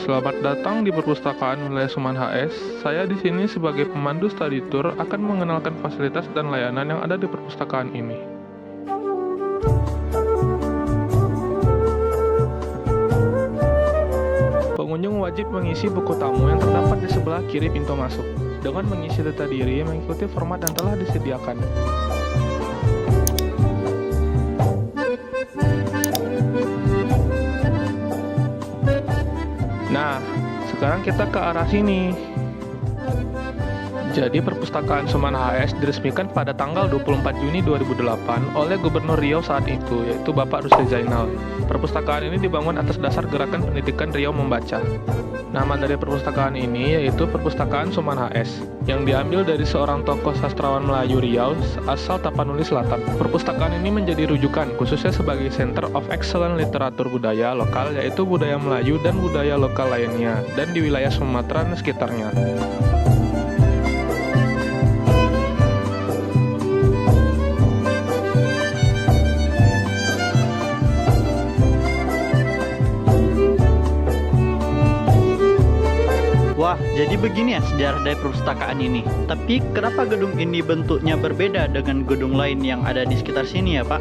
Selamat datang di Perpustakaan Wilayah Suman HS. Saya di sini sebagai pemandu study tour akan mengenalkan fasilitas dan layanan yang ada di perpustakaan ini. Pengunjung wajib mengisi buku tamu yang terdapat di sebelah kiri pintu masuk. Dengan mengisi data diri mengikuti format yang telah disediakan. Nah, sekarang kita ke arah sini. Jadi, Perpustakaan Suman HS diresmikan pada tanggal 24 Juni 2008 oleh Gubernur Riau saat itu, yaitu Bapak Rusdi Zainal. Perpustakaan ini dibangun atas dasar gerakan pendidikan Riau Membaca. Nama dari perpustakaan ini yaitu Perpustakaan Suman HS, yang diambil dari seorang tokoh sastrawan Melayu Riau asal Tapanuli Selatan. Perpustakaan ini menjadi rujukan khususnya sebagai Center of Excellence literatur budaya lokal, yaitu budaya Melayu dan budaya lokal lainnya, dan di wilayah Sumatera dan sekitarnya. Wah, jadi begini ya sejarah dari perpustakaan ini. Tapi kenapa gedung ini bentuknya berbeda dengan gedung lain yang ada di sekitar sini ya, Pak?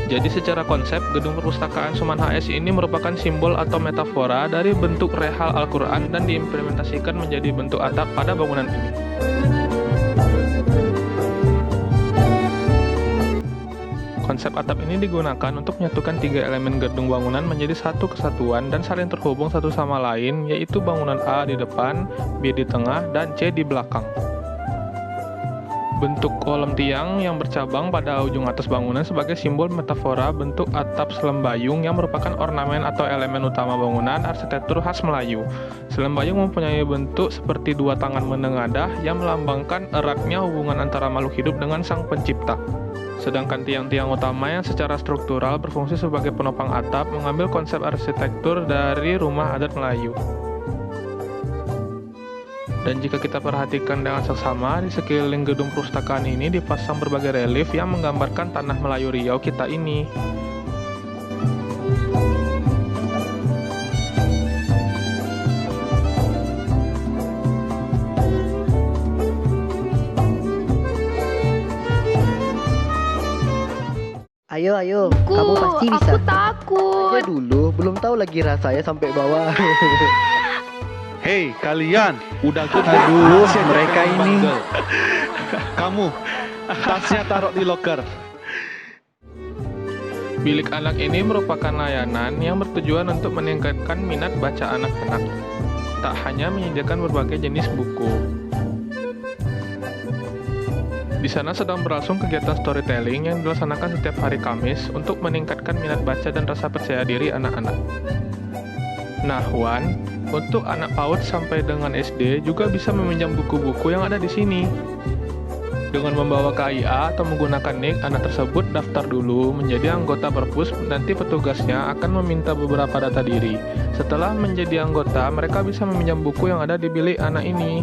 Jadi secara konsep, gedung perpustakaan Suman HS ini merupakan simbol atau metafora dari bentuk rehal Al-Quran dan diimplementasikan menjadi bentuk atap pada bangunan ini. Konsep atap ini digunakan untuk menyatukan tiga elemen gedung bangunan menjadi satu kesatuan dan saling terhubung satu sama lain, yaitu bangunan A di depan, B di tengah, dan C di belakang. Bentuk kolom tiang yang bercabang pada ujung atas bangunan sebagai simbol metafora bentuk atap selembayung yang merupakan ornamen atau elemen utama bangunan arsitektur khas Melayu. Selembayung mempunyai bentuk seperti dua tangan menengadah yang melambangkan eratnya hubungan antara makhluk hidup dengan sang pencipta. Sedangkan tiang-tiang utama yang secara struktural berfungsi sebagai penopang atap mengambil konsep arsitektur dari rumah adat Melayu. Dan jika kita perhatikan dengan seksama, di sekeliling gedung perpustakaan ini dipasang berbagai relief yang menggambarkan tanah Melayu Riau kita ini. Ayo, kamu pasti bisa. Aku takut. Aja dulu, belum tahu lagi rasanya sampai bawah. Hei kalian, udah Aduh, mereka ini. Kamu, tasnya taruh di loker. Bilik anak ini merupakan layanan yang bertujuan untuk meningkatkan minat baca anak-anak. Tak hanya menyediakan berbagai jenis buku. Di sana sedang berlangsung kegiatan storytelling yang dilaksanakan setiap hari Kamis untuk meningkatkan minat baca dan rasa percaya diri anak-anak. Nah, Wan, untuk anak PAUD sampai dengan SD juga bisa meminjam buku-buku yang ada di sini. Dengan membawa KIA atau menggunakan NIK, anak tersebut daftar dulu menjadi anggota Perpus, nanti petugasnya akan meminta beberapa data diri. Setelah menjadi anggota, mereka bisa meminjam buku yang ada di bilik anak ini.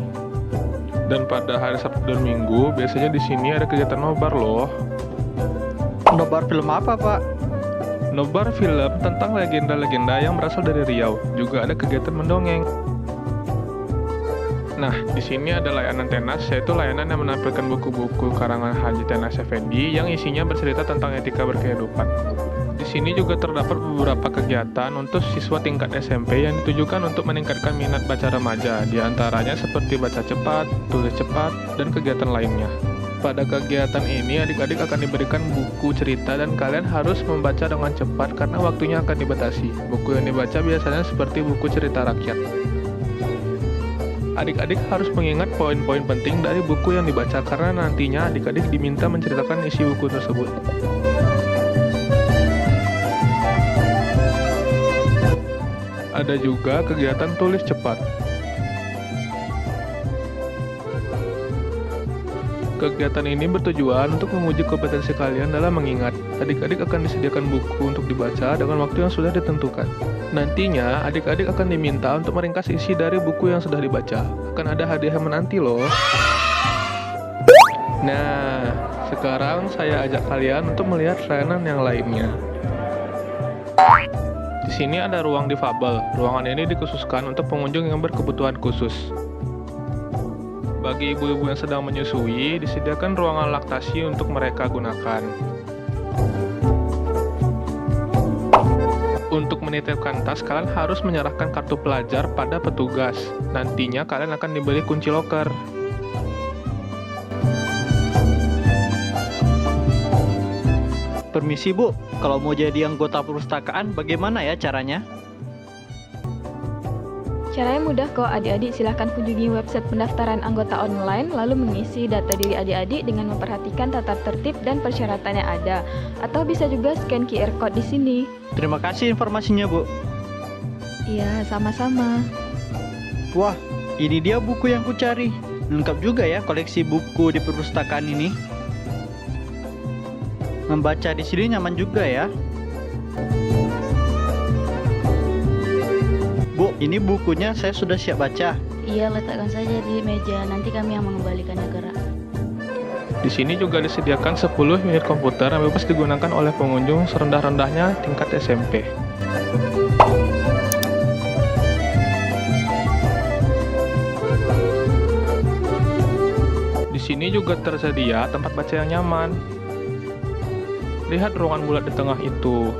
Dan pada hari Sabtu dan Minggu, biasanya di sini ada kegiatan nobar loh. Nobar film apa, Pak? Nobar film tentang legenda-legenda yang berasal dari Riau. Juga ada kegiatan mendongeng. Nah, di sini ada layanan Tenas, yaitu layanan yang menampilkan buku-buku karangan Haji Tenas Effendi yang isinya bercerita tentang etika berkehidupan. Di sini juga terdapat beberapa kegiatan untuk siswa tingkat SMP yang ditujukan untuk meningkatkan minat baca remaja, di antaranya seperti baca cepat, tulis cepat, dan kegiatan lainnya. Pada kegiatan ini, adik-adik akan diberikan buku cerita dan kalian harus membaca dengan cepat karena waktunya akan dibatasi. Buku yang dibaca biasanya seperti buku cerita rakyat. Adik-adik harus mengingat poin-poin penting dari buku yang dibaca karena nantinya adik-adik diminta menceritakan isi buku tersebut. Ada juga kegiatan tulis cepat. Kegiatan ini bertujuan untuk menguji kompetensi kalian dalam mengingat. Adik-adik akan disediakan buku untuk dibaca dengan waktu yang sudah ditentukan. Nantinya, adik-adik akan diminta untuk meringkas isi dari buku yang sudah dibaca. Akan ada hadiah yang menanti loh. Nah, sekarang saya ajak kalian untuk melihat layanan yang lainnya. Di sini ada ruang difabel. Ruangan ini dikhususkan untuk pengunjung yang berkebutuhan khusus. Bagi ibu-ibu yang sedang menyusui, disediakan ruangan laktasi untuk mereka gunakan. Untuk menitipkan tas, kalian harus menyerahkan kartu pelajar pada petugas. Nantinya kalian akan diberi kunci loker. Permisi Bu, kalau mau jadi anggota perpustakaan bagaimana ya caranya? Caranya mudah kok adik-adik, silahkan kunjungi website pendaftaran anggota online lalu mengisi data diri adik-adik dengan memperhatikan tata tertib dan persyaratan yang ada. Atau bisa juga scan QR code di sini. Terima kasih informasinya Bu. Iya, sama-sama. Wah, ini dia buku yang ku cari. Lengkap juga ya koleksi buku di perpustakaan ini. Membaca di sini nyaman juga ya. Bu, ini bukunya saya sudah siap baca. Iya, letakkan saja di meja. Nanti kami yang mengembalikannya ke rak. Di sini juga disediakan 10 unit komputer yang bebas digunakan oleh pengunjung serendah-rendahnya tingkat SMP. Di sini juga tersedia tempat baca yang nyaman. Lihat ruangan bulat di tengah itu.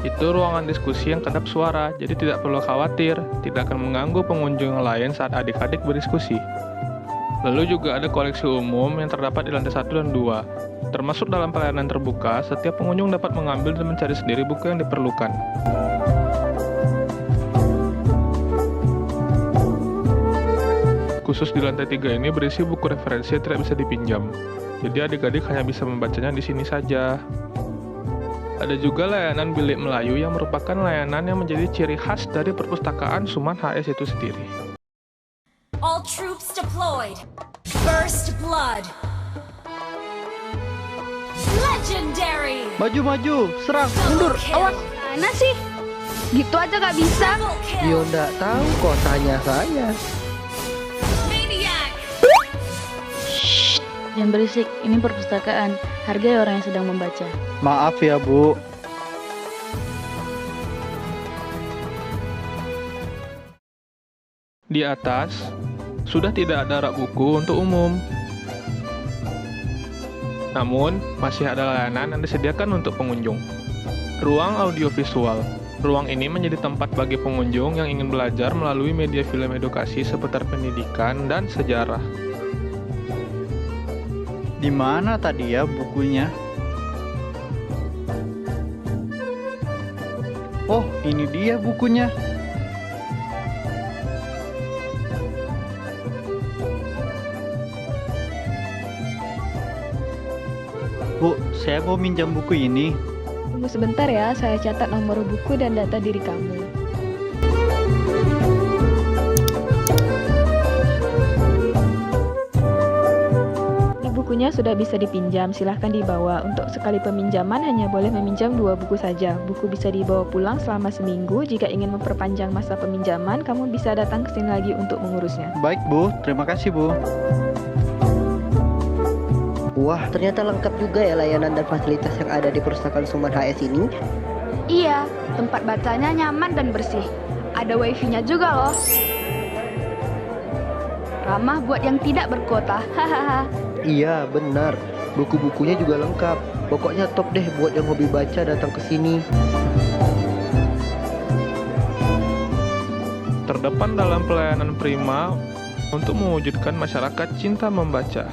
Itu ruangan diskusi yang kedap suara, jadi tidak perlu khawatir, tidak akan mengganggu pengunjung yang lain saat adik-adik berdiskusi. Lalu juga ada koleksi umum yang terdapat di lantai 1 dan 2. Termasuk dalam pelayanan terbuka, setiap pengunjung dapat mengambil dan mencari sendiri buku yang diperlukan. Khusus di lantai 3 ini berisi buku referensi yang tidak bisa dipinjam. Jadi adik-adik hanya bisa membacanya di sini saja. Ada juga layanan bilik Melayu yang merupakan layanan yang menjadi ciri khas dari perpustakaan Suman HS itu sendiri. All troops deployed. First blood. Legendary. Maju, serang. Mundur. Awas. Mana sih? Gitu aja gak bisa? Double kill. Yo ndak tahu kok, tanya saya. Maniac. Jangan berisik, ini perpustakaan. Hargai orang yang sedang membaca. Maaf ya Bu. Di atas, sudah tidak ada rak buku untuk umum. Namun, masih ada layanan yang disediakan untuk pengunjung. Ruang audiovisual. Ruang ini menjadi tempat bagi pengunjung yang ingin belajar melalui media film edukasi seputar pendidikan dan sejarah. Di mana tadi ya bukunya? Oh, ini dia bukunya. Bu, saya mau minjam buku ini. Tunggu sebentar ya, saya catat nomor buku dan data diri kamu. Bukunya sudah bisa dipinjam, silahkan dibawa. Untuk sekali peminjaman hanya boleh meminjam 2 buku saja. Buku bisa dibawa pulang selama seminggu. Jika ingin memperpanjang masa peminjaman, kamu bisa datang ke sini lagi untuk mengurusnya. Baik Bu, terima kasih Bu. Wah, ternyata lengkap juga ya layanan dan fasilitas yang ada di perpustakaan Suman HS ini. Iya, tempat bacanya nyaman dan bersih. Ada wifi-nya juga loh. Ramah buat yang tidak berkuota. Hahaha. Iya, benar. Buku-bukunya juga lengkap. Pokoknya top deh buat yang hobi baca datang ke sini. Terdepan dalam pelayanan prima untuk mewujudkan masyarakat cinta membaca.